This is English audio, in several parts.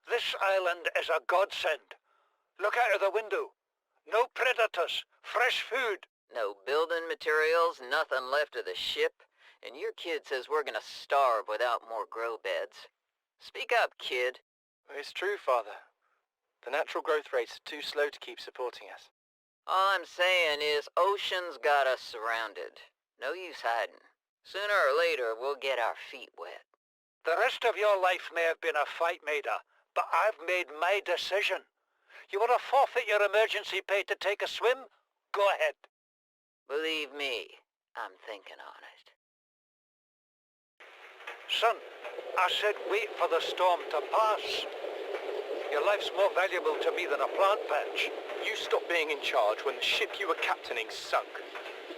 This island is a godsend. Look out of the window. No predators, fresh food. No building materials, nothing left of the ship, and your kid says we're gonna starve without more grow beds. Speak up, kid. It's true, Father. The natural growth rates are too slow to keep supporting us. All I'm saying is ocean's got us surrounded. No use hiding. Sooner or later, we'll get our feet wet. The rest of your life may have been a fight, Maida, but I've made my decision. You want to forfeit your emergency pay to take a swim? Go ahead. Believe me, I'm thinking on it. Son, I said wait for the storm to pass. Your life's more valuable to me than a plant patch. You stopped being in charge when the ship you were captaining sunk.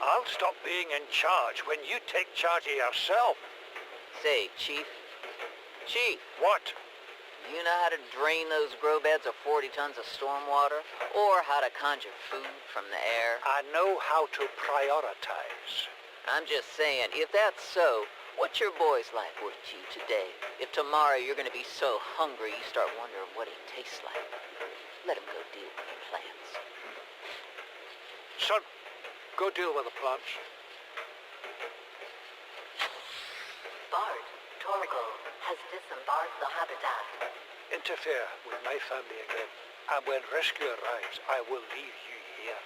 I'll stop being in charge when you take charge of yourself. Say, Chief. Chief! What? You know how to drain those grow beds of 40 tons of storm water? Or how to conjure food from the air? I know how to prioritize. I'm just saying, if that's so, what's your boy's life worth to you today? If tomorrow you're gonna be so hungry you start wondering what he tastes like. Let him go deal with the plants. Son, go deal with the plants. Bart Torgal has disembarked the Habitat. Interfere with my family again, and when rescue arrives, I will leave you here.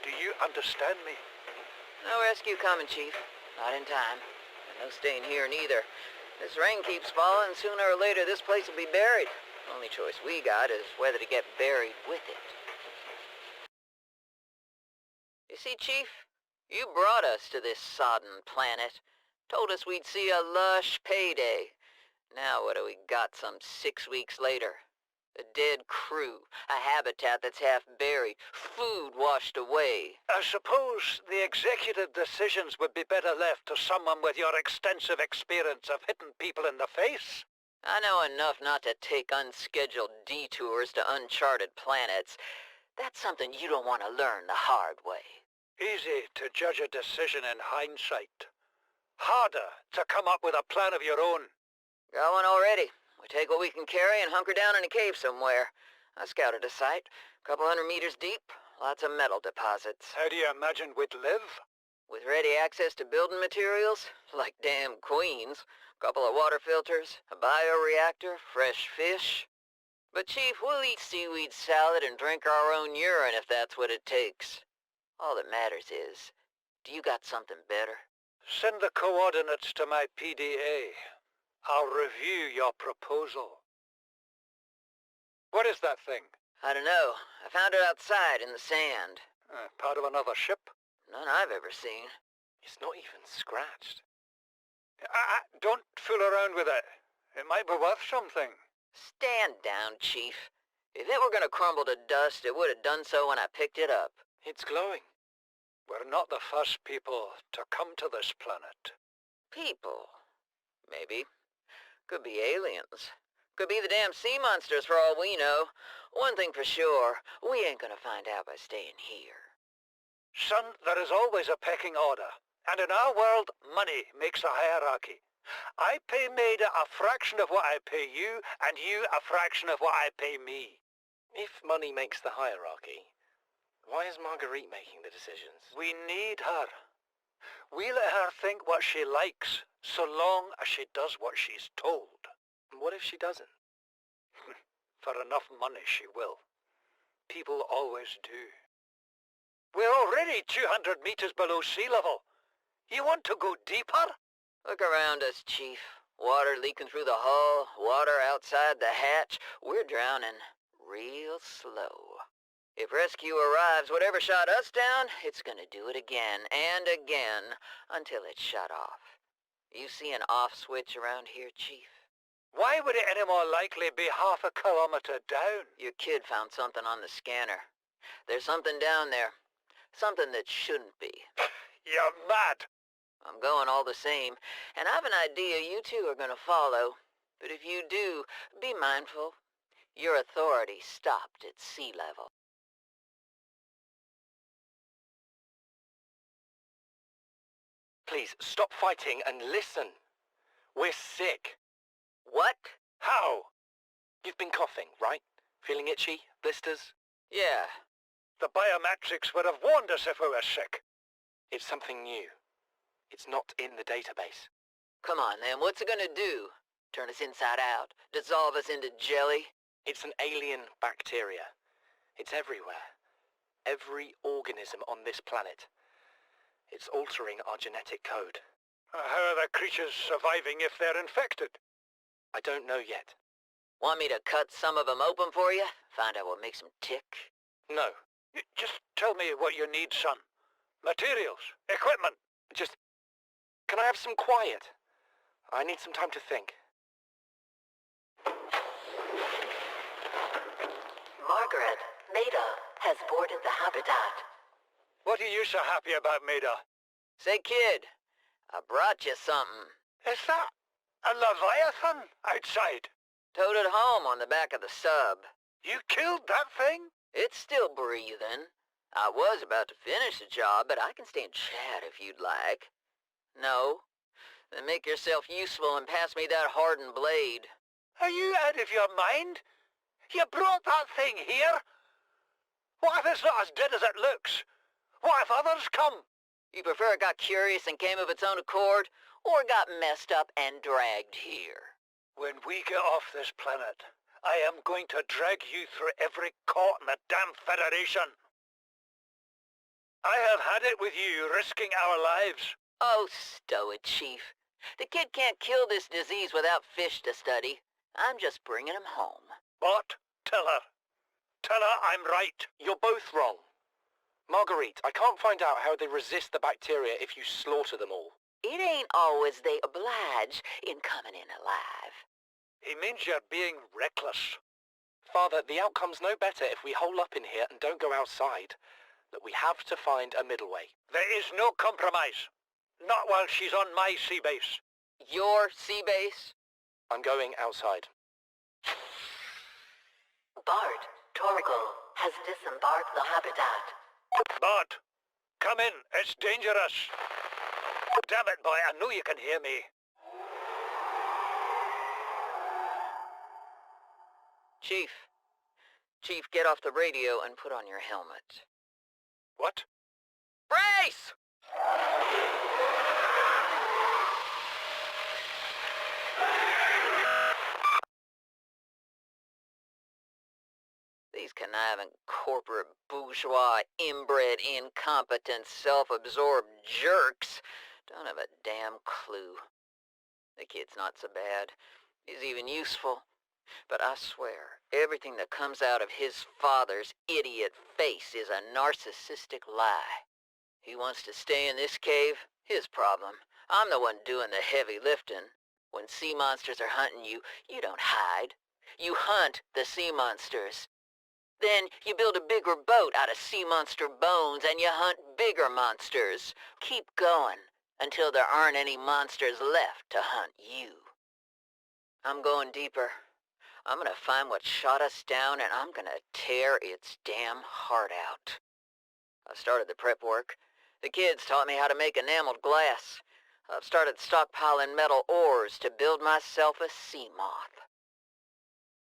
Do you understand me? No rescue coming, Chief. Not in time. And no staying here neither. This rain keeps falling, sooner or later this place will be buried. Only choice we got is whether to get buried with it. You see, Chief, you brought us to this sodden planet. Told us we'd see a lush payday. Now what do we got some 6 weeks later? A dead crew, a habitat that's half buried, food washed away. I suppose the executive decisions would be better left to someone with your extensive experience of hitting people in the face. I know enough not to take unscheduled detours to uncharted planets. That's something you don't want to learn the hard way. Easy to judge a decision in hindsight. Harder to come up with a plan of your own. Got one already. We take what we can carry and hunker down in a cave somewhere. I scouted a site, a couple 100 meters deep, lots of metal deposits. How do you imagine we'd live? With ready access to building materials, like damn queens, a couple of water filters, a bioreactor, fresh fish. But Chief, we'll eat seaweed salad and drink our own urine if that's what it takes. All that matters is, do you got something better? Send the coordinates to my PDA. I'll review your proposal. What is that thing? I don't know. I found it outside in the sand. Part of another ship? None I've ever seen. It's not even scratched. Don't fool around with it. It might be worth something. Stand down, Chief. If it were gonna crumble to dust, it would have done so when I picked it up. It's glowing. We're not the first people to come to this planet. People. Maybe. Could be aliens. Could be the damn sea monsters for all we know. One thing for sure, we ain't gonna find out by staying here. Son, there is always a pecking order. And in our world, money makes a hierarchy. I pay Maida a fraction of what I pay you, and you a fraction of what I pay me. If money makes the hierarchy, why is Marguerite making the decisions? We need her. We let her think what she likes, so long as she does what she's told. What if she doesn't? For enough money she will. People always do. We're already 200 meters below sea level. You want to go deeper? Look around us, Chief. Water leaking through the hull, water outside the hatch. We're drowning real slow. If rescue arrives, whatever shot us down, it's gonna do it again and again until it's shut off. You see an off switch around here, Chief? Why would it any more likely be half a kilometer down? Your kid found something on the scanner. There's something down there. Something that shouldn't be. You're mad. I'm going all the same, and I've an idea you two are gonna follow. But if you do, be mindful. Your authority stopped at sea level. Please, stop fighting and listen. We're sick. What? How? You've been coughing, right? Feeling itchy? Blisters? Yeah. The biometrics would have warned us if we were sick. It's something new. It's not in the database. Come on, then. What's it gonna do? Turn us inside out? Dissolve us into jelly? It's an alien bacteria. It's everywhere. Every organism on this planet. It's altering our genetic code. How are the creatures surviving if they're infected? I don't know yet. Want me to cut some of them open for you? Find out what makes them tick? No. Just tell me what you need, son. Materials, equipment. Just... Can I have some quiet? I need some time to think. Marguerit Maida has boarded the habitat. What are you so happy about, Maida? Say, kid, I brought you something. Is that a Leviathan outside? Towed it home on the back of the sub. You killed that thing? It's still breathing. I was about to finish the job, but I can stay and chat if you'd like. No? Then make yourself useful and pass me that hardened blade. Are you out of your mind? You brought that thing here? What if it's not as dead as it looks? What if others come? You prefer it got curious and came of its own accord, or got messed up and dragged here? When we get off this planet, I am going to drag you through every court in the damn Federation. I have had it with you risking our lives. Oh, stow it, Chief. The kid can't kill this disease without fish to study. I'm just bringing him home. But tell her. Tell her I'm right. You're both wrong. Marguerite, I can't find out how they resist the bacteria if you slaughter them all. It ain't always they oblige in coming in alive. He means you're being reckless. Father, the outcome's no better if we hole up in here and don't go outside. That we have to find a middle way. There is no compromise. Not while she's on my sea base. Your sea base? I'm going outside. Bart Torgal has disembarked the habitat. Bart, come in. It's dangerous. Damn it, boy. I know you can hear me. Chief, get off the radio and put on your helmet. What? Brace! These conniving corporate bourgeois, inbred, incompetent, self-absorbed jerks don't have a damn clue. The kid's not so bad. He's even useful. But I swear, everything that comes out of his father's idiot face is a narcissistic lie. He wants to stay in this cave, his problem. I'm the one doing the heavy lifting. When sea monsters are hunting you, you don't hide. You hunt the sea monsters. Then you build a bigger boat out of sea monster bones and you hunt bigger monsters. Keep going until there aren't any monsters left to hunt you. I'm going deeper. I'm gonna find what shot us down and I'm gonna tear its damn heart out. I started the prep work. The kids taught me how to make enameled glass. I've started stockpiling metal ores to build myself a sea moth.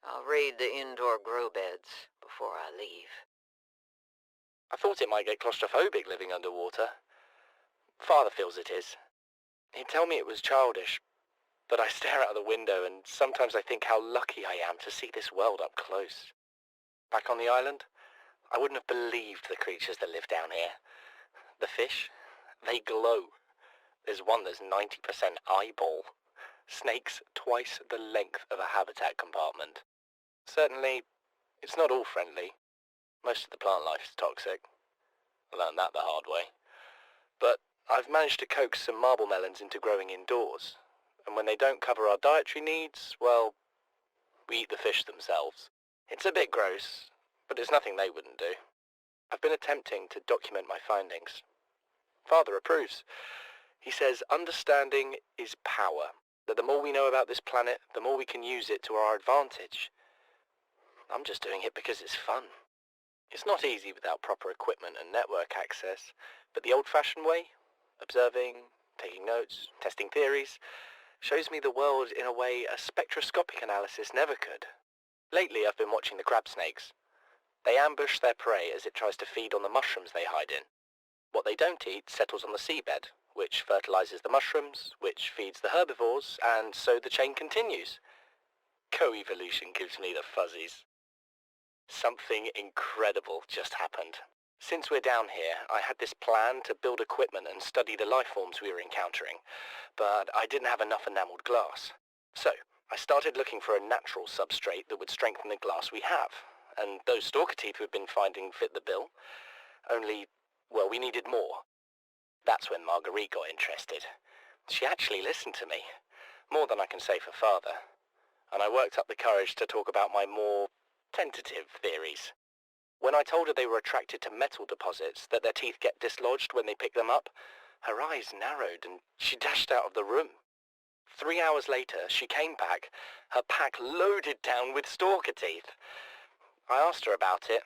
I'll raid the indoor grow beds before I leave. I thought it might get claustrophobic living underwater. Father feels it is. He'd tell me it was childish, but I stare out of the window and sometimes I think how lucky I am to see this world up close. Back on the island, I wouldn't have believed the creatures that live down here. The fish, they glow. There's one that's 90% eyeball. Snakes twice the length of a habitat compartment. Certainly, it's not all friendly. Most of the plant life is toxic. I learned that the hard way. But I've managed to coax some marble melons into growing indoors. And when they don't cover our dietary needs, well, we eat the fish themselves. It's a bit gross, but it's nothing they wouldn't do. I've been attempting to document my findings. Father approves. He says understanding is power, that the more we know about this planet, the more we can use it to our advantage. I'm just doing it because it's fun. It's not easy without proper equipment and network access, but the old-fashioned way, observing, taking notes, testing theories, shows me the world in a way a spectroscopic analysis never could. Lately I've been watching the crab snakes. They ambush their prey as it tries to feed on the mushrooms they hide in. What they don't eat settles on the seabed, which fertilizes the mushrooms, which feeds the herbivores, and so the chain continues. Co-evolution gives me the fuzzies. Something incredible just happened. Since we're down here, I had this plan to build equipment and study the life forms we were encountering, but I didn't have enough enameled glass. So, I started looking for a natural substrate that would strengthen the glass we have, and those stalker teeth we've been finding fit the bill. Only, well, we needed more. That's when Marguerite got interested. She actually listened to me, more than I can say for father, and I worked up the courage to talk about my more tentative theories. When I told her they were attracted to metal deposits, that their teeth get dislodged when they pick them up, her eyes narrowed and she dashed out of the room. 3 hours later, she came back, her pack loaded down with stalker teeth. I asked her about it,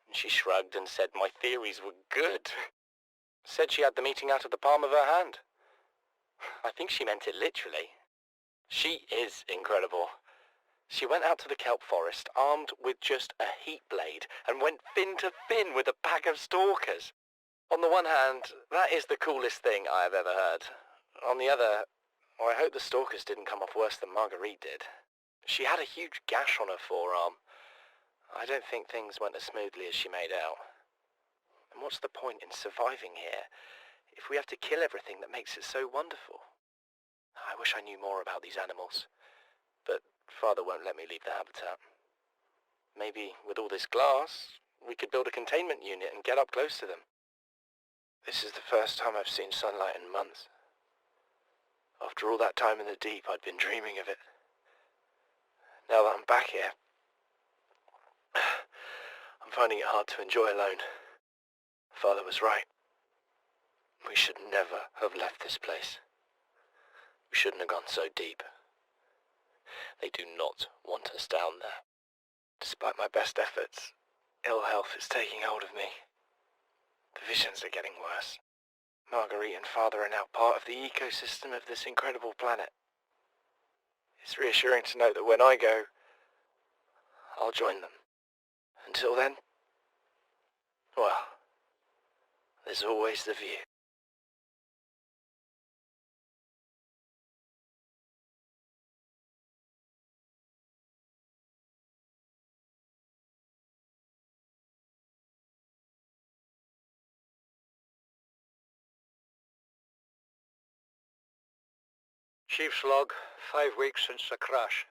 and she shrugged and said my theories were good. Said she had the meeting out of the palm of her hand. I think she meant it literally. She is incredible. She went out to the kelp forest armed with just a heat blade and went fin to fin with a pack of stalkers. On the one hand, that is the coolest thing I have ever heard. On the other, I hope the stalkers didn't come off worse than Marguerite did. She had a huge gash on her forearm. I don't think things went as smoothly as she made out. And what's the point in surviving here if we have to kill everything that makes it so wonderful? I wish I knew more about these animals, but Father won't let me leave the habitat. Maybe with all this glass, we could build a containment unit and get up close to them. This is the first time I've seen sunlight in months. After all that time in the deep, I'd been dreaming of it. Now that I'm back here, I'm finding it hard to enjoy alone. Father was right. We should never have left this place. We shouldn't have gone so deep. They do not want us down there. Despite my best efforts, ill health is taking hold of me. The visions are getting worse. Marguerite and Father are now part of the ecosystem of this incredible planet. It's reassuring to know that when I go, I'll join them. Until then, well, there's always the view. Chief's log, 5 weeks since the crash.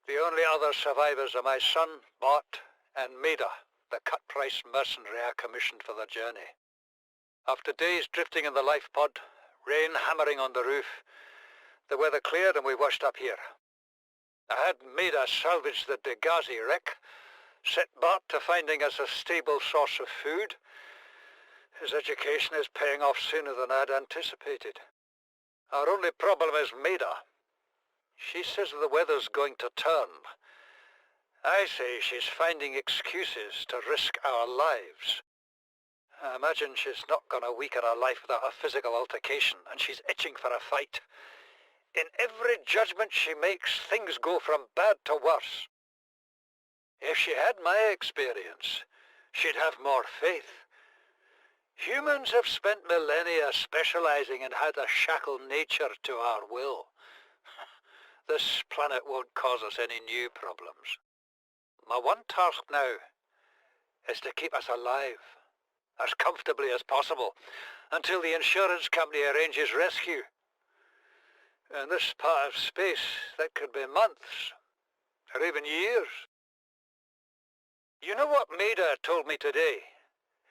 The only other survivors are my son, Bart, and Maida, the cut-price mercenary I commissioned for the journey. After days drifting in the life pod, rain hammering on the roof, the weather cleared and we washed up here. I had Maida salvage the Degasi wreck, set Bart to finding us a stable source of food. His education is paying off sooner than I'd anticipated. Our only problem is Maida. She says the weather's going to turn. I say she's finding excuses to risk our lives. I imagine she's not going to weaken her life without a physical altercation, and she's itching for a fight. In every judgment she makes, things go from bad to worse. If she had my experience, she'd have more faith. Humans have spent millennia specializing in how to shackle nature to our will. This planet won't cause us any new problems. My one task now is to keep us alive, as comfortably as possible, until the insurance company arranges rescue. In this part of space, that could be months, or even years. You know what Maida told me today?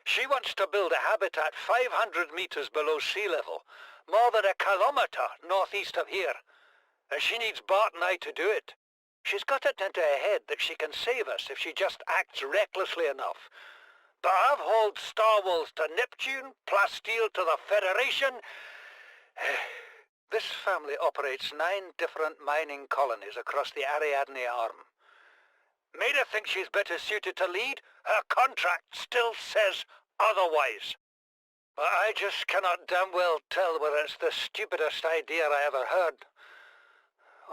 She wants to build a habitat 500 meters below sea level, more than a kilometer northeast of here. And she needs Bart and I to do it. She's got it into her head that she can save us if she just acts recklessly enough. But I've hauled Star Wars to Neptune, Plasteel to the Federation. This family operates 9 different mining colonies across the Ariadne Arm. Maida thinks she's better suited to lead. Her contract still says otherwise. But I just cannot damn well tell whether it's the stupidest idea I ever heard,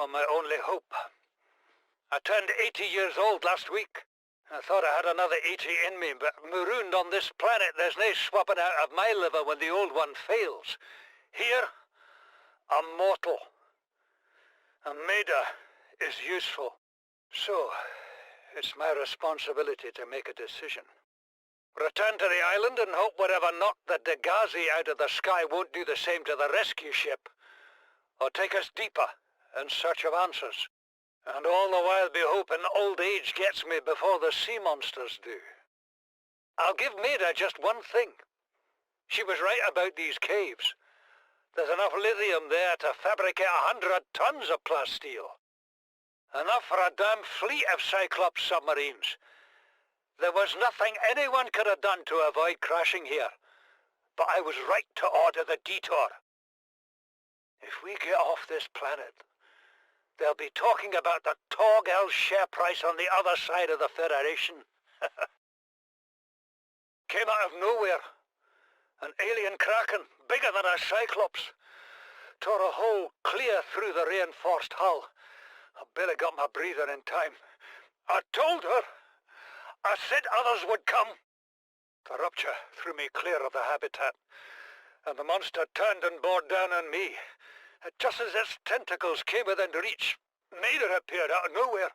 or my only hope. I turned 80 years old last week. I thought I had another 80 in me, but marooned on this planet, there's no swapping out of my liver when the old one fails. Here, I'm mortal. And Maida is useful. So, it's my responsibility to make a decision. Return to the island and hope whatever knocked the Degasi out of the sky won't do the same to the rescue ship. Or take us deeper in search of answers. And all the while be hoping old age gets me before the sea monsters do. I'll give Maida just one thing. She was right about these caves. There's enough lithium there to fabricate 100 tons of plasteel. Enough for a damn fleet of Cyclops submarines. There was nothing anyone could have done to avoid crashing here. But I was right to order the detour. If we get off this planet, they'll be talking about the Torgal share price on the other side of the Federation. Came out of nowhere. An alien kraken, bigger than a Cyclops. Tore a hole clear through the reinforced hull. I barely got my breather in time. I told her. I said others would come. The rupture threw me clear of the habitat, and the monster turned and bore down on me. Just as its tentacles came within reach, Maida appeared out of nowhere.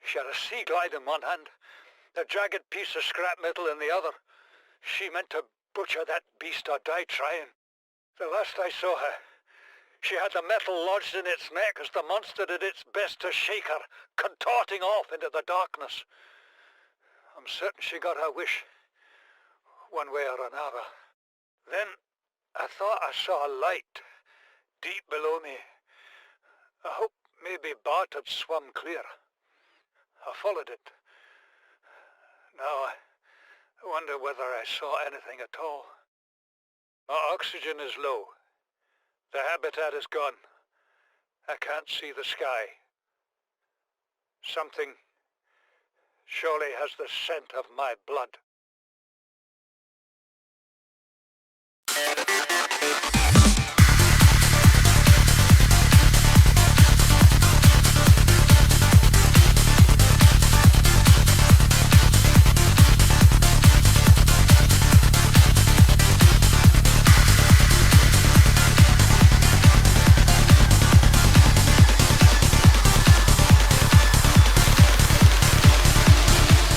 She had a sea glide in one hand, a jagged piece of scrap metal in the other. She meant to butcher that beast or die trying. The last I saw her, she had the metal lodged in its neck as the monster did its best to shake her, contorting off into the darkness. I'm certain she got her wish, one way or another. Then I thought I saw a light deep below me. I hoped maybe Bart had swum clear. I followed it. Now I wonder whether I saw anything at all. My oxygen is low. The habitat is gone. I can't see the sky. Something surely has the scent of my blood.